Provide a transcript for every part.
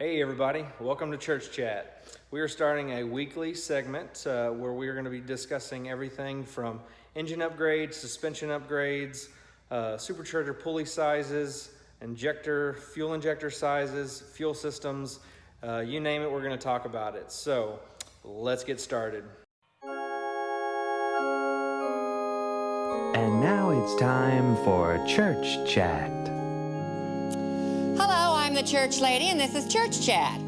Hey everybody, welcome to Church Chat. We are starting a weekly segment where we are going to be discussing everything from engine upgrades, suspension upgrades, supercharger pulley sizes, fuel injector sizes, fuel systems, you name it, we're going to talk about it. So let's get started. And now it's time for Church Chat. Hello, I'm the church lady, and this is Church Chat.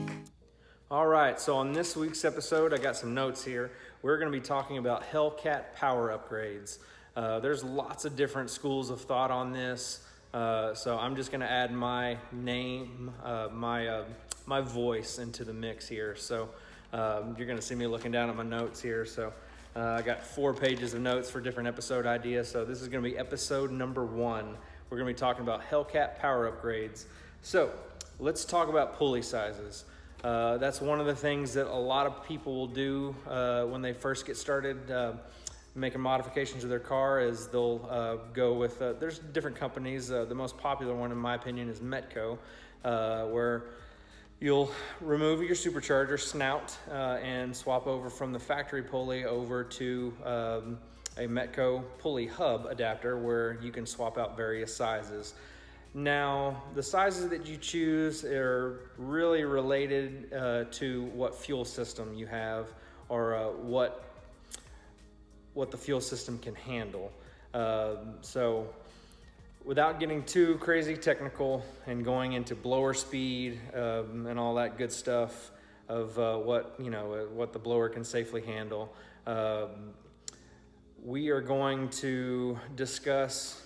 All right, so on this week's episode, I got some notes here. We're going to be talking about Hellcat power upgrades. There's lots of different schools of thought on this, so I'm just going to add my name, my voice into the mix here. So you're going to see me looking down at my notes here. So I got 4 pages of notes for different episode ideas. So this is going to be episode number 1. We're going to be talking about Hellcat power upgrades. So let's talk about pulley sizes. That's one of the things that a lot of people will do when they first get started making modifications to their car is they'll go with, there's different companies. The most popular one in my opinion is Metco, where you'll remove your supercharger snout and swap over from the factory pulley over to a Metco pulley hub adapter where you can swap out various sizes. Now, the sizes that you choose are really related to what fuel system you have or what the fuel system can handle. So without getting too crazy technical and going into blower speed and all that good stuff of what the blower can safely handle, we are going to discuss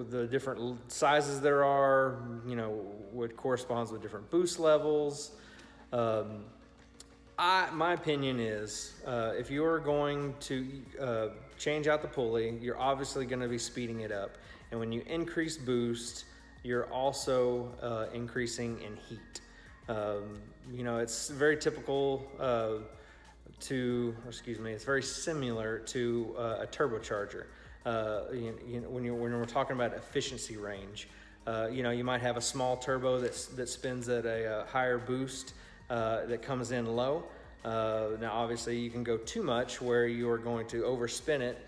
the different sizes there are, what corresponds with different boost levels. My opinion is if you're going to change out the pulley, you're obviously going to be speeding it up. And when you increase boost, you're also increasing in heat. It's very typical it's very similar to a turbocharger. When we're talking about efficiency range, you might have a small turbo that spins at a higher boost that comes in low. Now, obviously, you can go too much where you are going to overspin it,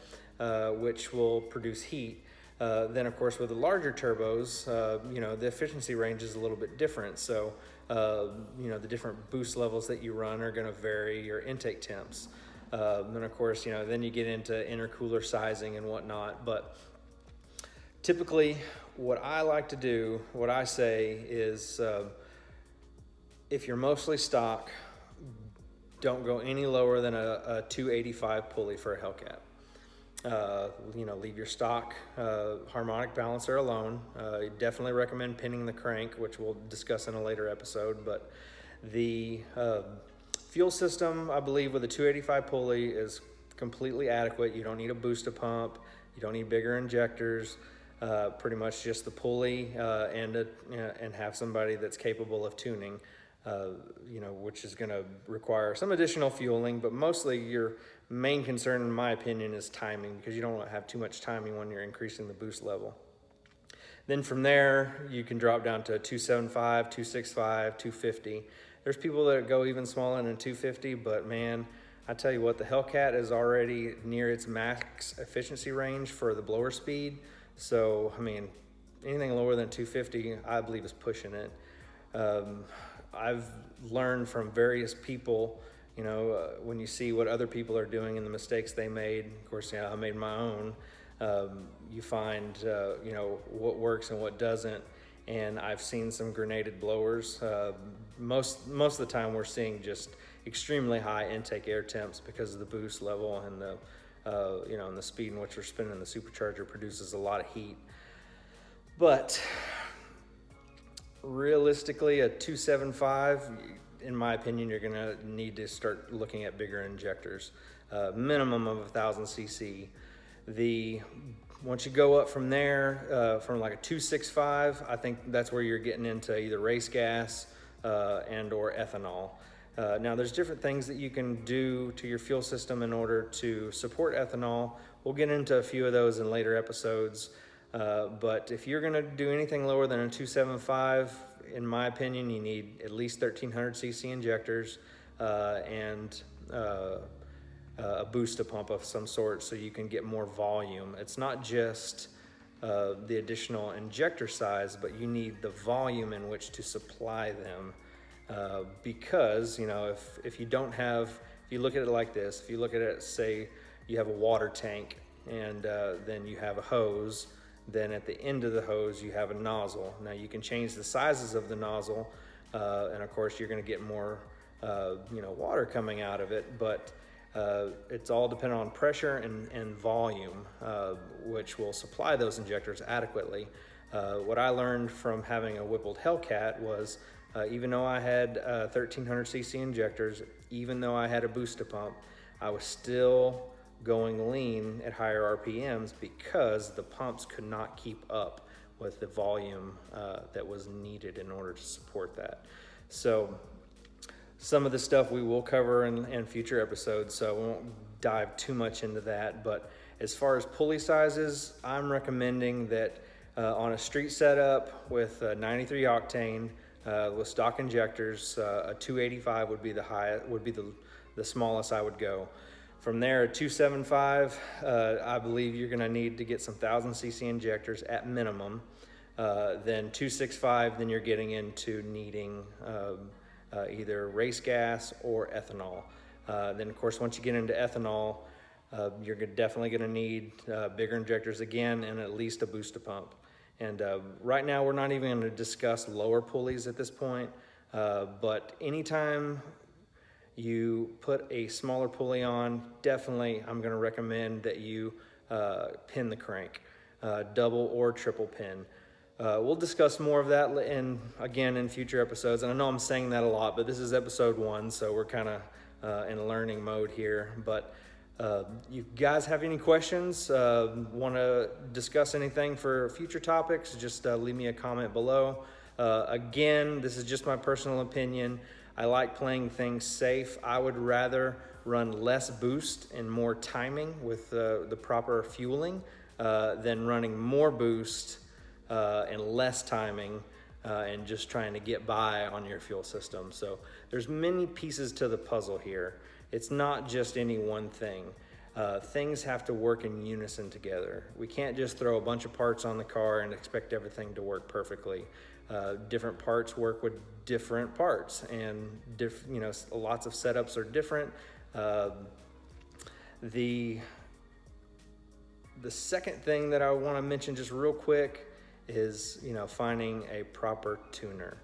which will produce heat. Then, of course, with the larger turbos, the efficiency range is a little bit different. So, the different boost levels that you run are going to vary your intake temps. Then of course, then you get into intercooler sizing and whatnot. But typically what I like to do, what I say is, if you're mostly stock, don't go any lower than a 285 pulley for a Hellcat. Leave your stock harmonic balancer alone. Definitely recommend pinning the crank, which we'll discuss in a later episode. But the fuel system, I believe, with a 285 pulley is completely adequate. You don't need a booster pump. You don't need bigger injectors. Pretty much just the pulley and have somebody that's capable of tuning, which is going to require some additional fueling. But mostly your main concern, in my opinion, is timing, because you don't want to have too much timing when you're increasing the boost level. Then from there, you can drop down to 275, 265, 250. There's people that go even smaller than 250, but man, I tell you what, the Hellcat is already near its max efficiency range for the blower speed. So, anything lower than 250, I believe, is pushing it. I've learned from various people, when you see what other people are doing and the mistakes they made, of course, I made my own. You find, what works and what doesn't. And I've seen some grenaded blowers. Most of the time we're seeing just extremely high intake air temps because of the boost level and and the speed in which we're spinning the supercharger produces a lot of heat. But realistically, a 275, in my opinion, you're gonna need to start looking at bigger injectors, minimum of 1,000 cc. Once you go up from there, from like a 265, I think that's where you're getting into either race gas and or ethanol. Now there's different things that you can do to your fuel system in order to support ethanol. We'll get into a few of those in later episodes. But if you're gonna do anything lower than a 275, in my opinion, you need at least 1300cc injectors and a booster pump of some sort so you can get more volume. It's not just the additional injector size, but you need the volume in which to supply them. Because, you know, if you don't have, if you look at it like this, if you look at it, say you have a water tank and then you have a hose, then at the end of the hose you have a nozzle. Now you can change the sizes of the nozzle, and of course you're going to get more you know, water coming out of it, but it's all dependent on pressure and volume, which will supply those injectors adequately. What I learned from having a Whippled Hellcat was even though I had 1300cc injectors, even though I had a booster pump, I was still going lean at higher RPMs because the pumps could not keep up with the volume that was needed in order to support that. So some of the stuff we will cover in future episodes, so we won't dive too much into that. But as far as pulley sizes, I'm recommending that on a street setup with 93 octane with stock injectors, a 285 would be the highest, would be the smallest I would go. From there, a 275, I believe you're going to need to get some 1000cc injectors at minimum. Then 265, then you're getting into needing either race gas or ethanol. Then, of course, once you get into ethanol, you're definitely going to need bigger injectors again and at least a booster pump. And right now, we're not even going to discuss lower pulleys at this point, but anytime you put a smaller pulley on, definitely I'm going to recommend that you pin the crank, double or triple pin. We'll discuss more of that again in future episodes. And I know I'm saying that a lot, but this is episode 1, so we're kind of in learning mode here. But you guys have any questions, want to discuss anything for future topics, just leave me a comment below. Again, this is just my personal opinion. I like playing things safe. I would rather run less boost and more timing with the proper fueling than running more boost and less timing and just trying to get by on your fuel system. So there's many pieces to the puzzle here. It's not just any one thing. Things have to work in unison together. We can't just throw a bunch of parts on the car and expect everything to work perfectly. Different parts work with different parts, and you know, lots of setups are different. The second thing that I want to mention just real quick is, you know, finding a proper tuner,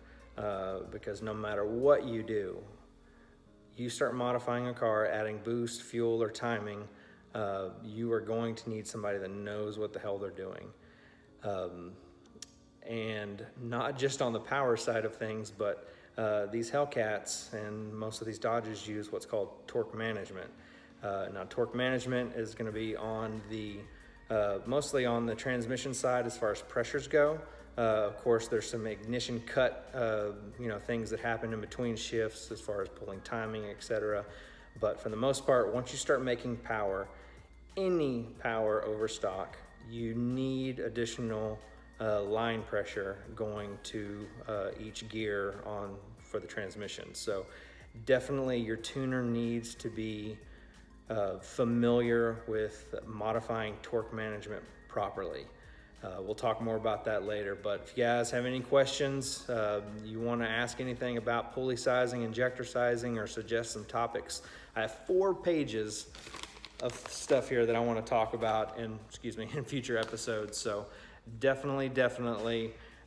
because no matter what you do, you start modifying a car, adding boost, fuel, or timing, you are going to need somebody that knows what the hell they're doing. And not just on the power side of things, but these Hellcats and most of these Dodges use what's called torque management. Now, torque management is going to be on the mostly on the transmission side as far as pressures go. Of course, there's some ignition cut, you know, things that happen in between shifts as far as pulling timing, etc. But for the most part, once you start making power, any power over stock, you need additional line pressure going to each gear for the transmission. So definitely your tuner needs to be familiar with modifying torque management properly. We'll talk more about that later, but if you guys have any questions, you want to ask anything about pulley sizing, injector sizing, or suggest some topics, I have 4 pages of stuff here that I want to talk about in future episodes. So definitely,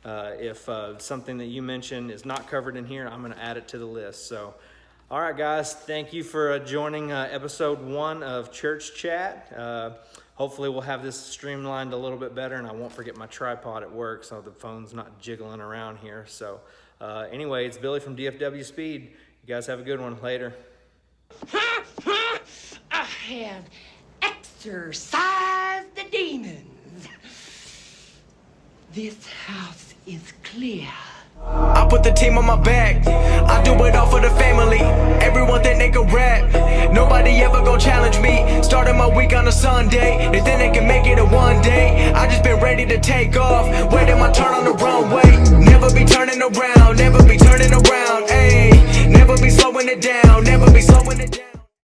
if something that you mentioned is not covered in here, I'm going to add it to the list. So, all right, guys, thank you for joining episode 1 of Church Chat. Hopefully we'll have this streamlined a little bit better, and I won't forget my tripod at work so the phone's not jiggling around here. So anyway, it's Billy from DFW Speed. You guys have a good one. Later. I have exorcised the demons. This house is clear. I put the team on my back. I do it all for the family. Everyone think they can rap. Nobody ever gon' challenge me. Started my week on a Sunday. They think they can make it in one day. I just been ready to take off. Waiting my turn on the runway. Never never be turning around, never be turning around, ayy. Never be slowing it down, never be slowing it down.